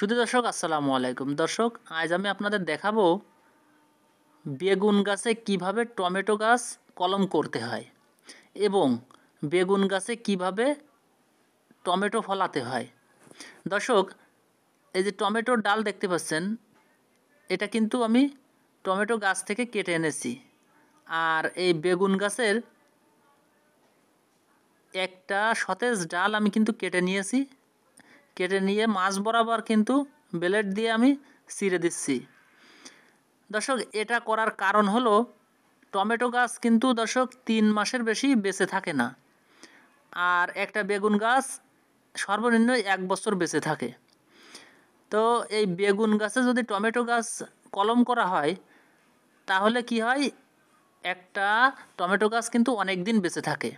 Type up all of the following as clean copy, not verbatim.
শুধু দর্শক আসসালামু আলাইকুম। দর্শক আজ আমি আপনাদের দেখাবো বেগুন গাছে কিভাবে টমেটো গাছ কলম করতে হয় এবং বেগুন গাছে কিভাবে টমেটো ফলাতে হয়। দর্শক এই যে টমেটোর ডাল দেখতে পাচ্ছেন, এটা কিন্তু আমি টমেটো গাছ থেকে কেটে এনেছি। আর এই বেগুন গাছের একটা সতেজ ডাল আমি কিন্তু কেটে নিয়েছি। কেটে নিয়ে মাঝ বরাবর কিন্তু ব্লেড দিয়ে আমি চিরে দিচ্ছি। দর্শক এটা করার কারণ হলো টমেটো গাছ কিন্তু দর্শক ৩ মাসের বেশি বেঁচে থাকে না, আর একটা বেগুন গাছ সর্বনিম্ন ১ বছর বেঁচে থাকে। তো এই বেগুন গাছে যদি টমেটো গাছ কলম করা হয় তাহলে কি হয়, একটা টমেটো গাছ কিন্তু অনেক দিন বেঁচে থাকে।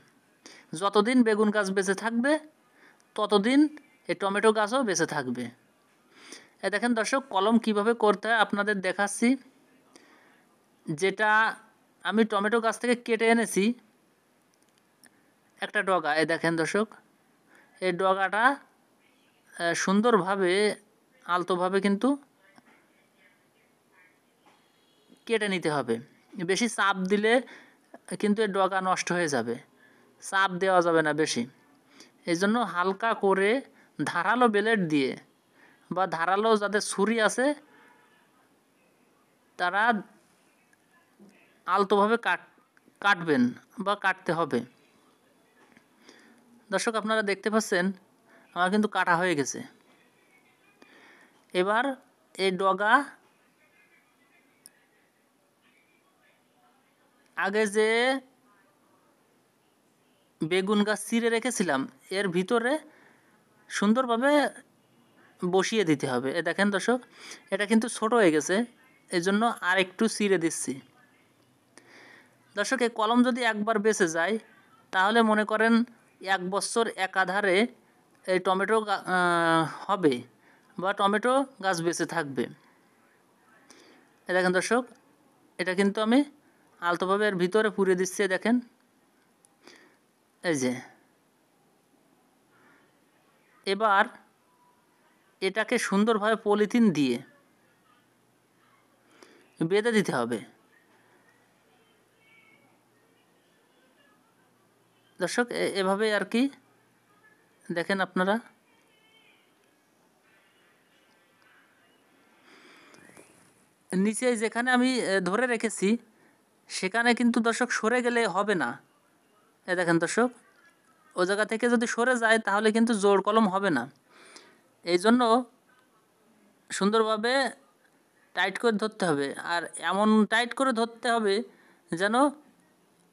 যতদিন বেগুন গাছ বেঁচে থাকবে ততদিন এই টমেটো গাছও বেঁচে থাকবে। এ দেখেন দর্শক কলম কিভাবে করতে হয় আপনাদের দেখাচ্ছি। যেটা আমি টমেটো গাছ থেকে কেটে এনেছি একটা ডগা, এই দেখেন দর্শক, এই ডগাটা সুন্দরভাবে আলতোভাবে কিন্তু কেটে নিতে হবে। বেশি চাপ দিলে কিন্তু এই ডগা নষ্ট হয়ে যাবে, চাপ দেওয়া যাবে না বেশি। এই জন্য হালকা করে ধারালো ব্লেড দিয়ে বা ধারালো যাদের ছুরি আছে তারা আলতোভাবে কাটবেন বা কাটতে হবে। দর্শক আপনারা দেখতে পাচ্ছেন আমার কিন্তু কাটা হয়ে গেছে। এবার এই ডগা আগে যে বেগুন গাছ চিরে রেখেছিলাম এর ভিতরে সুন্দরভাবে বসিয়ে দিতে হবে। এ দেখেন দর্শক, এটা কিন্তু ছোট হয়ে গেছে, এই জন্য আর একটু চিরে দিচ্ছি। দর্শক এই কলম যদি একবার বেঁচে যায় তাহলে মনে করেন ১ বছর একাধারে এই টমেটো হবে বা টমেটো গাছ বেঁচে থাকবে। এ দেখেন দর্শক, এটা কিন্তু আমি আলতোভাবে এর ভিতরে পুরে দিচ্ছি। দেখেন এই যে, এবার এটাকে সুন্দরভাবে পলিথিন দিয়ে বেঁধে দিতে হবে। দর্শক এভাবে আর কি দেখেন আপনারা, নিচে যেখানে আমি ধরে রেখেছি সেখানে কিন্তু দর্শক সরে গেলে হবে না। এ দেখেন দর্শক, ও জায়গা থেকে যদি সরে যায় তাহলে কিন্তু জোড় কলম হবে না। এই জন্য সুন্দরভাবে টাইট করে ধরতে হবে, আর এমন টাইট করে ধরতে হবে যেন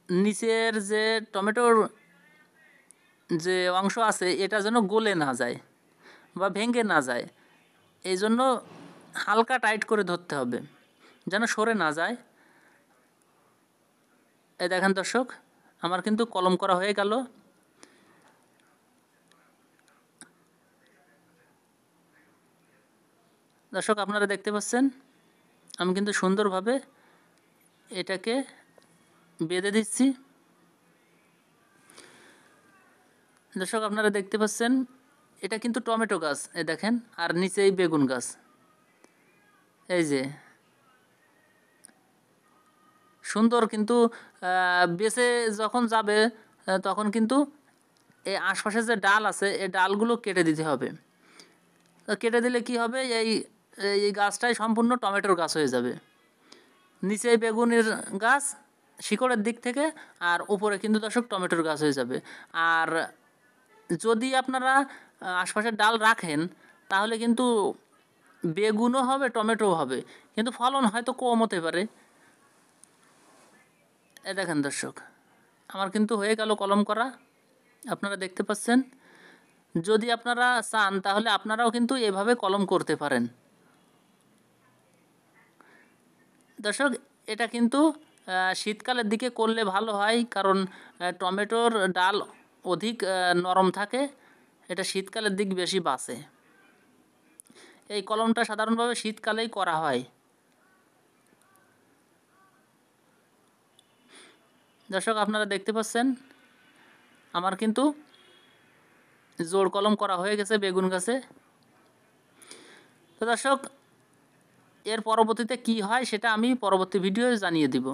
নিচের যে টমেটোর যে অংশ আছে এটা যেন গলে না যায় বা ভেঙে না যায়। এই জন্য হালকা টাইট করে ধরতে হবে যেন সরে না যায়। এই দেখেন দর্শক, আমার কিন্তু কলম করা হয়ে গেল। দর্শক আপনারা দেখতে পাচ্ছেন আমি কিন্তু সুন্দরভাবে এটাকে বেঁধে দিচ্ছি। দর্শক আপনারা দেখতে পাচ্ছেন এটা কিন্তু টমেটো গাছ, এই দেখেন, আর নিচেই বেগুন গাছ। এই যে সুন্দর কিন্তু বেঁচে যখন যাবে তখন কিন্তু এই আশপাশে যে ডাল আছে এই ডালগুলো কেটে দিতে হবে। কেটে দিলে কি হবে, এই গাছটাই সম্পূর্ণ টমেটোর গাছ হয়ে যাবে। নিচে বেগুনের গাছ শিকড়ের দিক থেকে, আর উপরে কিন্তু দর্শক টমেটোর গাছ হয়ে যাবে। আর যদি আপনারা আশপাশের ডাল রাখেন তাহলে কিন্তু বেগুনও হবে টমেটোও হবে, কিন্তু ফলন হয়তো কম হতে পারে। এ দেখেন দর্শক, আমার কিন্তু হয়ে গেল কলম করা, আপনারা দেখতে পাচ্ছেন। যদি আপনারা চান তাহলে আপনারাও কিন্তু এভাবে কলম করতে পারেন। দর্শক এটা কিন্তু শীতকালের দিকে করলে ভালো হয়, কারণ টমেটোর ডাল অধিক নরম থাকে, এটা শীতকালের দিক বেশি বাঁচে। এই কলমটা সাধারণভাবে শীতকালেই করা হয়। দর্শক আপনারা দেখতে পাচ্ছেন আমার কিন্তু জোড় কলম করা হয়ে গেছে বেগুন গাছে। তো দর্শক এর পরবর্তীতে কি হয় সেটা আমি পরবর্তী ভিডিওয়ে জানিয়ে দিব।